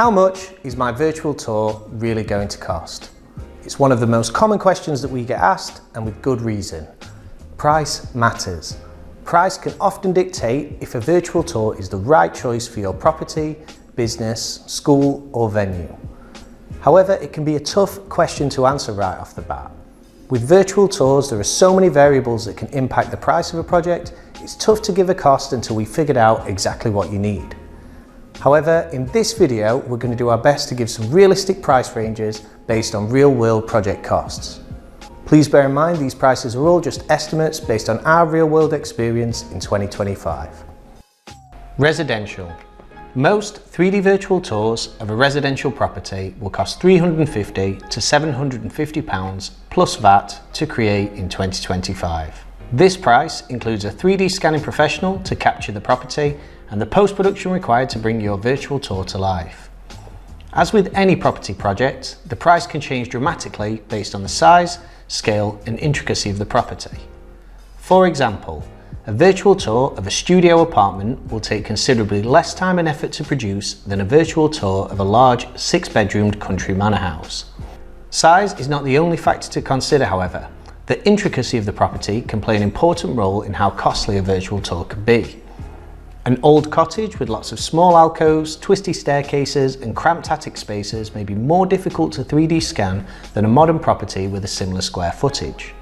How much is my virtual tour really going to cost? It's one of the most common questions that we get asked, and with good reason. Price matters. Price can often dictate if a virtual tour is the right choice for your property, business, school or venue. However, it can be a tough question to answer right off the bat. With virtual tours, there are so many variables that can impact the price of a project, it's tough to give a cost until we've figured out exactly what you need. However, in this video, we're going to do our best to give some realistic price ranges based on real-world project costs. Please bear in mind these prices are all just estimates based on our real-world experience in 2025. Residential. Most 3D virtual tours of a residential property will cost £350 to £750 plus VAT to create in 2025. This price includes a 3D scanning professional to capture the property and the post-production required to bring your virtual tour to life. As with any property project, the price can change dramatically based on the size, scale and intricacy of the property. For example, a virtual tour of a studio apartment will take considerably less time and effort to produce than a virtual tour of a large 6-bedroomed country manor house. Size is not the only factor to consider, however. The intricacy of the property can play an important role in how costly a virtual tour can be. An old cottage with lots of small alcoves, twisty staircases and cramped attic spaces may be more difficult to 3D scan than a modern property with a similar square footage.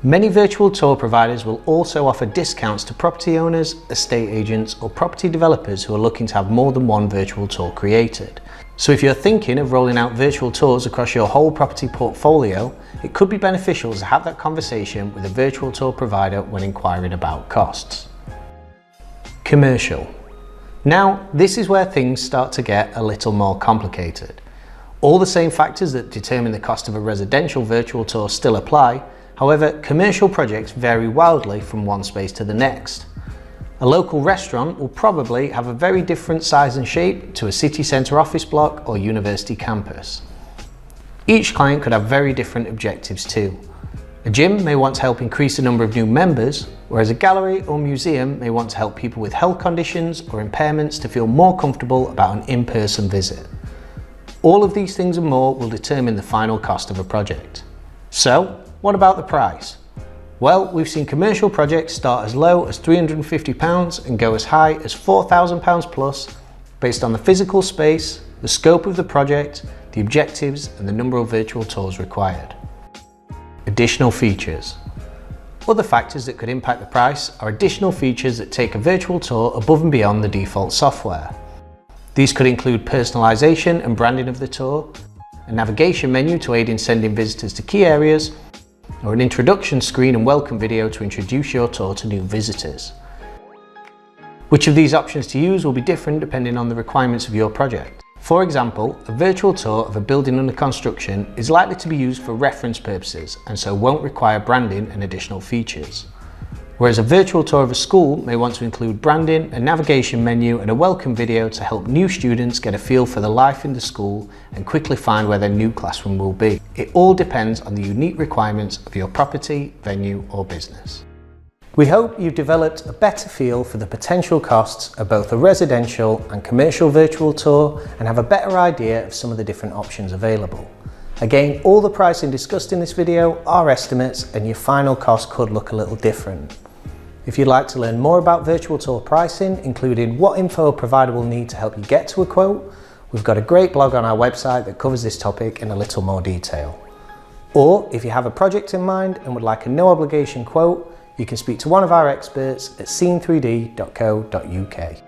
Many virtual tour providers will also offer discounts to property owners, estate agents or property developers who are looking to have more than one virtual tour created. So if you're thinking of rolling out virtual tours across your whole property portfolio, it could be beneficial to have that conversation with a virtual tour provider when inquiring about costs. Commercial. Now, this is where things start to get a little more complicated. All the same factors that determine the cost of a residential virtual tour still apply. However, commercial projects vary wildly from one space to the next. A local restaurant will probably have a very different size and shape to a city centre office block or university campus. Each client could have very different objectives too. A gym may want to help increase the number of new members, whereas a gallery or museum may want to help people with health conditions or impairments to feel more comfortable about an in-person visit. All of these things and more will determine the final cost of a project. So, what about the price? Well, we've seen commercial projects start as low as £350 and go as high as £4,000 plus, based on the physical space, the scope of the project, the objectives and the number of virtual tours required. Additional features. Other factors that could impact the price are additional features that take a virtual tour above and beyond the default software. These could include personalisation and branding of the tour, a navigation menu to aid in sending visitors to key areas, or an introduction screen and welcome video to introduce your tour to new visitors. Which of these options to use will be different depending on the requirements of your project. For example, a virtual tour of a building under construction is likely to be used for reference purposes and so won't require branding and additional features. Whereas a virtual tour of a school may want to include branding, a navigation menu and a welcome video to help new students get a feel for the life in the school and quickly find where their new classroom will be. It all depends on the unique requirements of your property, venue or business. We hope you've developed a better feel for the potential costs of both a residential and commercial virtual tour and have a better idea of some of the different options available. Again, all the pricing discussed in this video are estimates and your final cost could look a little different. If you'd like to learn more about virtual tour pricing, including what info a provider will need to help you get to a quote, we've got a great blog on our website that covers this topic in a little more detail. Or if you have a project in mind and would like a no obligation quote, you can speak to one of our experts at Scene3D.co.uk.